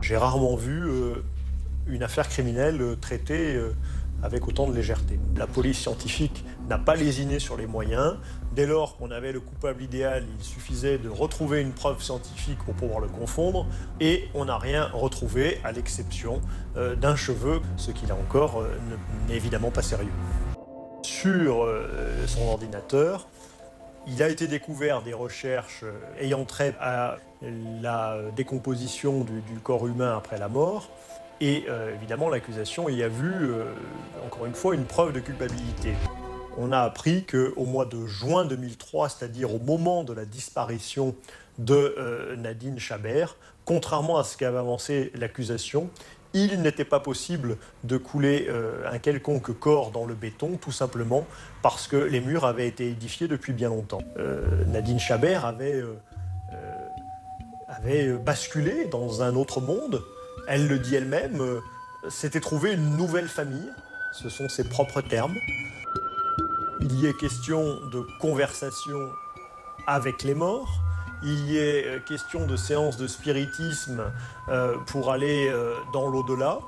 J'ai rarement vu une affaire criminelle traitée avec autant de légèreté. La police scientifique n'a pas lésiné sur les moyens. Dès lors qu'on avait le coupable idéal, il suffisait de retrouver une preuve scientifique pour pouvoir le confondre, et on n'a rien retrouvé, à l'exception d'un cheveu, ce qui, là encore, n'est évidemment pas sérieux. Sur son ordinateur, il a été découvert des recherches ayant trait à la décomposition du corps humain après la mort, et évidemment l'accusation y a vu, encore une fois, une preuve de culpabilité. On a appris qu'au mois de juin 2003, c'est-à-dire au moment de la disparition de Nadine Chabert, contrairement à ce qu'avait avancé l'accusation, il n'était pas possible de couler un quelconque corps dans le béton, tout simplement parce que les murs avaient été édifiés depuis bien longtemps. Nadine Chabert avait basculé dans un autre monde. Elle le dit elle-même, s'était trouvée une nouvelle famille, ce sont ses propres termes. Il y est question de conversation avec les morts, il y est question de séances de spiritisme pour aller dans l'au-delà,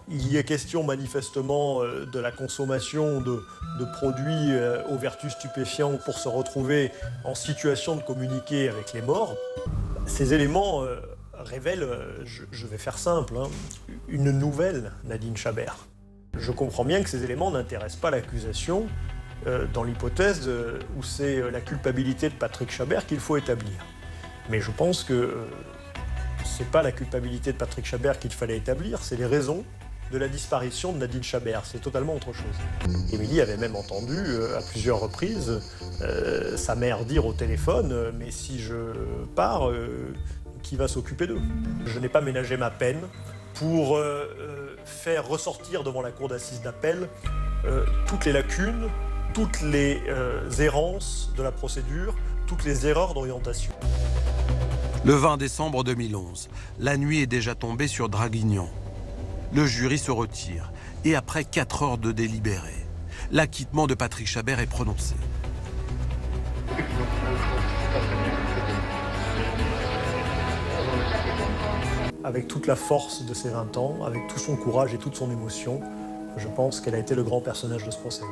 il y est question manifestement de la consommation de produits aux vertus stupéfiantes pour se retrouver en situation de communiquer avec les morts. Ces éléments révèle, je vais faire simple, une nouvelle Nadine Chabert. Je comprends bien que ces éléments n'intéressent pas l'accusation dans l'hypothèse où c'est la culpabilité de Patrick Chabert qu'il faut établir. Mais je pense que c'est pas la culpabilité de Patrick Chabert qu'il fallait établir, c'est les raisons de la disparition de Nadine Chabert. C'est totalement autre chose. Émilie avait même entendu à plusieurs reprises sa mère dire au téléphone « Mais si je pars, qui va s'occuper d'eux ?» Je n'ai pas ménagé ma peine pour faire ressortir devant la cour d'assises d'appel toutes les lacunes, toutes les errances de la procédure, toutes les erreurs d'orientation. Le 20 décembre 2011, la nuit est déjà tombée sur Draguignan. Le jury se retire et après 4 heures de délibéré, l'acquittement de Patrick Chabert est prononcé. Avec toute la force de ses 20 ans, avec tout son courage et toute son émotion, je pense qu'elle a été le grand personnage de ce procès.